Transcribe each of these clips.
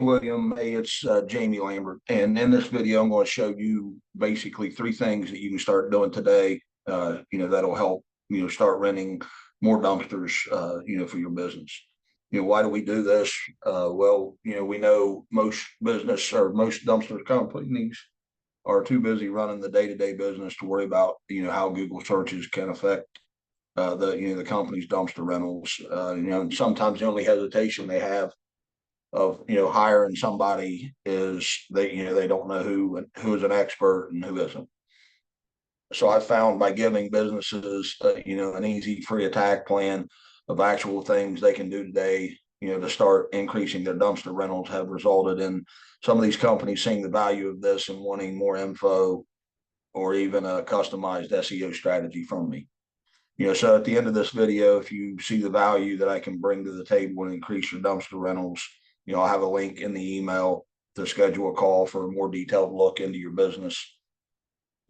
William, hey, it's Jamie Lambert, and in this video, I'm going to show you basically three things that you can start doing today. That'll help start renting more dumpsters. For your business. Why do we do this? We know most business or most dumpster companies are too busy running the day-to-day business to worry about how Google searches can affect the company's dumpster rentals. And sometimes the only hesitation they have of hiring somebody is they don't know who is an expert and who isn't. So I found by giving businesses an easy free attack plan of actual things they can do today to start increasing their dumpster rentals have resulted in some of these companies seeing the value of this and wanting more info or even a customized SEO strategy from me. So at the end of this video, if you see the value that I can bring to the table and increase your dumpster rentals, I'll have a link in the email to schedule a call for a more detailed look into your business.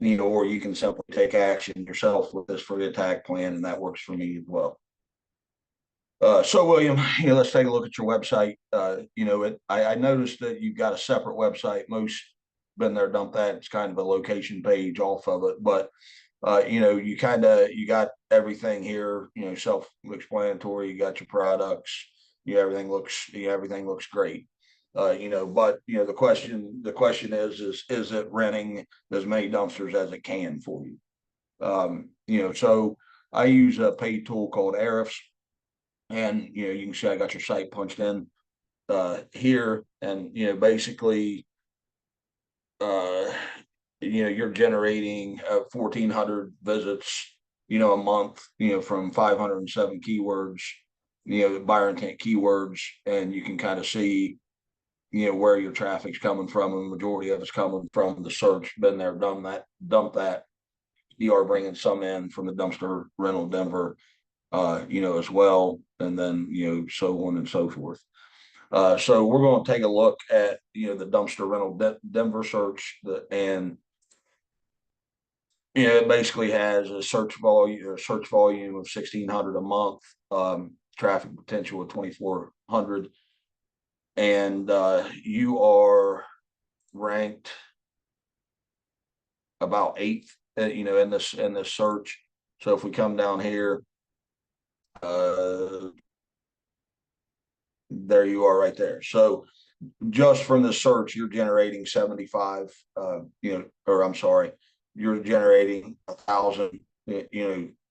Or you can simply take action yourself with this free attack plan, and that works for me as well. So William, let's take a look at your website. I noticed that you've got a separate website. Most been there, dumped that. It's kind of a location page off of it, but you got everything here, self-explanatory. You got your products. Everything looks great. But the question is it renting as many dumpsters as it can for you? So I use a paid tool called Ahrefs, and you can see I got your site punched in here, and basically uh you're generating 1,400 visits a month from 507 keywords, buyer intent keywords, and you can kind of see where your traffic's coming from, and the majority of it's coming from the search. Been there, done that, dumped that. You are bringing some in from the dumpster rental Denver as well, and then so on and so forth. So we're going to take a look at the dumpster rental Denver search, and it basically has a search volume of 1,600 a month, traffic potential of 2,400, and you are ranked about eighth, in this search. So if we come down here, there you are right there. So just from the search, you're generating 75, or I'm sorry, you're generating 1,000,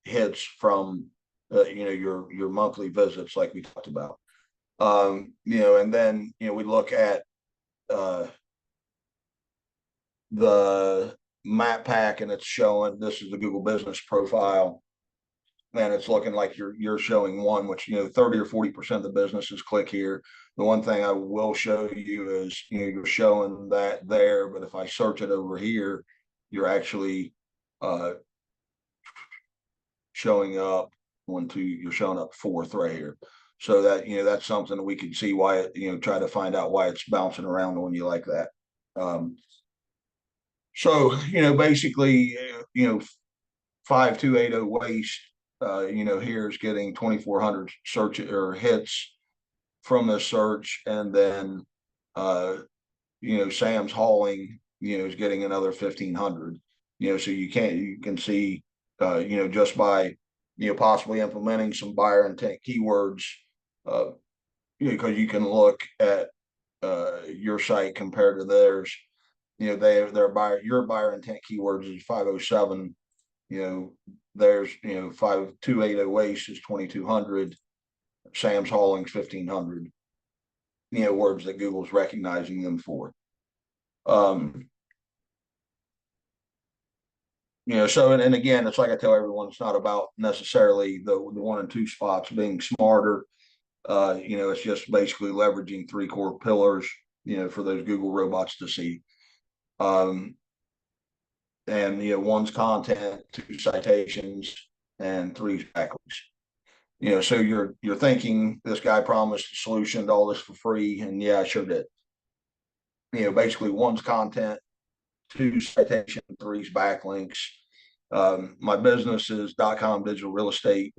hits from, your monthly visits, like we talked about. And then, we look at the map pack, and it's showing, this is the Google business profile, and it's looking like you're showing one, which 30 or 40% of the businesses click here. The one thing I will show you is you're showing that there, but if I search it over here, you're actually showing up you're showing up fourth right here. So that that's something that we can see why it, try to find out why it's bouncing around when you like that. So basically 5280 waste here is getting 2,400 search or hits from this search, and then Sam's hauling is getting another 1,500. So you can see just by possibly implementing some buyer intent keywords, because you can look at your site compared to theirs. Your buyer intent keywords is 507. There's 5280 waste is 2,200. Sam's hauling's 1,500. Words that Google's recognizing them for. So and again, it's like I tell everyone, it's not about necessarily the one and two spots being smarter. It's just basically leveraging three core pillars, for those Google robots to see. And one's content, two citations, and three backlinks. So you're thinking this guy promised a solution to all this for free, and yeah, I sure did. Basically one's content, two citation, three's backlinks. My business is .com digital real estate.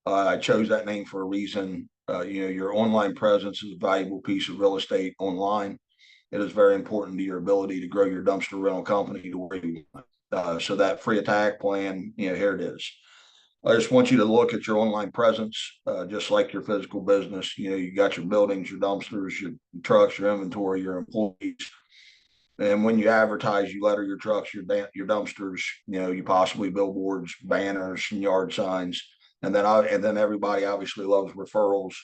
I chose that name for a reason. Your online presence is a valuable piece of real estate online. It is very important to your ability to grow your dumpster rental company to where you want. So that free attack plan, here it is. I just want you to look at your online presence, just like your physical business. You got your buildings, your dumpsters, your trucks, your inventory, your employees. And when you advertise, you letter your trucks, your dumpsters, you possibly billboards, banners, and yard signs. And then everybody obviously loves referrals,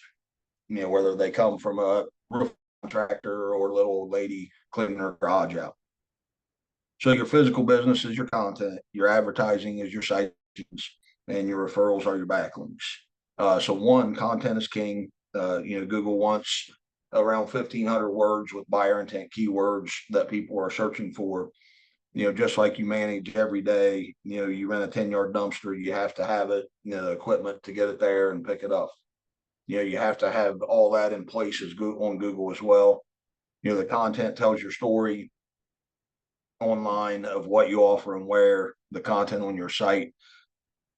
whether they come from a roof contractor or a little old lady cleaning her garage out. So your physical business is your content, your advertising is your citations, and your referrals are your backlinks. So one, content is king. Google wants around 1,500 words with buyer intent keywords that people are searching for. Just like you manage every day, you rent a 10-yard dumpster, you have to have it, equipment to get it there and pick it up. You have to have all that in place on Google as well. The content tells your story online of what you offer and where. The content on your site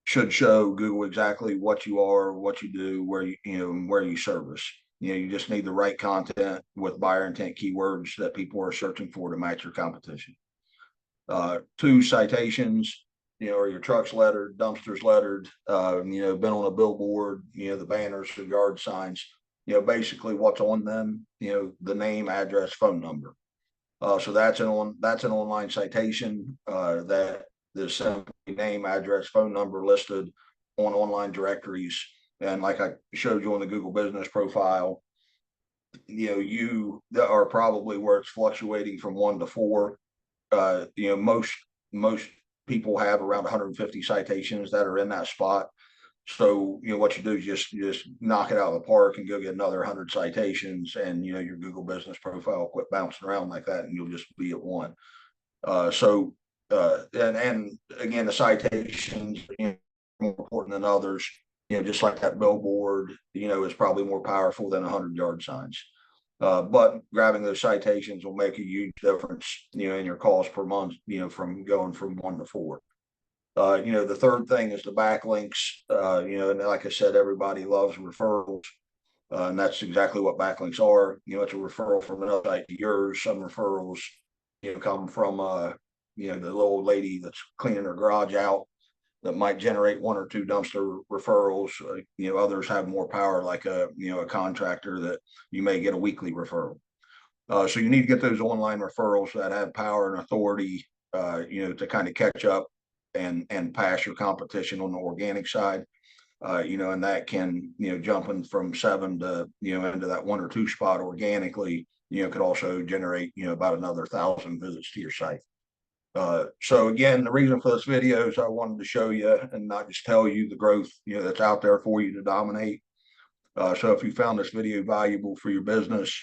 should show Google exactly what you are, what you do, where you service. You just need the right content with buyer intent keywords that people are searching for to match your competition. Two, citations. Are your trucks lettered, dumpsters lettered, been on a billboard, the banners, the yard signs, basically what's on them, the name, address, phone number. So that's an online citation that is simply name, address, phone number listed on online directories. And like I showed you on the Google business profile, you are probably where it's fluctuating from 1 to 4. Most people have around 150 citations that are in that spot. So, what you do is just knock it out of the park and go get another 100 citations, and, your Google business profile quit bouncing around like that, and you'll just be at 1. And again, the citations are more important than others, just like that billboard, is probably more powerful than 100 yard signs. But grabbing those citations will make a huge difference, in your cost per month, from going from 1 to 4. The third thing is the backlinks. And like I said, everybody loves referrals. And that's exactly what backlinks are. It's a referral from another site to yours. Some referrals, come from, the little old lady that's cleaning her garage out that might generate 1 or 2 dumpster referrals. Others have more power, like a contractor that you may get a weekly referral. So you need to get those online referrals that have power and authority, to kind of catch up and pass your competition on the organic side. And that can, jumping from 7 to, into that 1 or 2 spot organically, could also generate, about another 1,000 visits to your site. So again, the reason for this video is I wanted to show you and not just tell you the growth, that's out there for you to dominate. So if you found this video valuable for your business,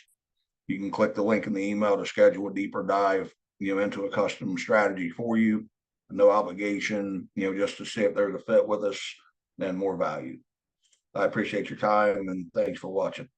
you can click the link in the email to schedule a deeper dive, into a custom strategy for you. No obligation, just to see if there's a fit with us and more value. I appreciate your time and thanks for watching.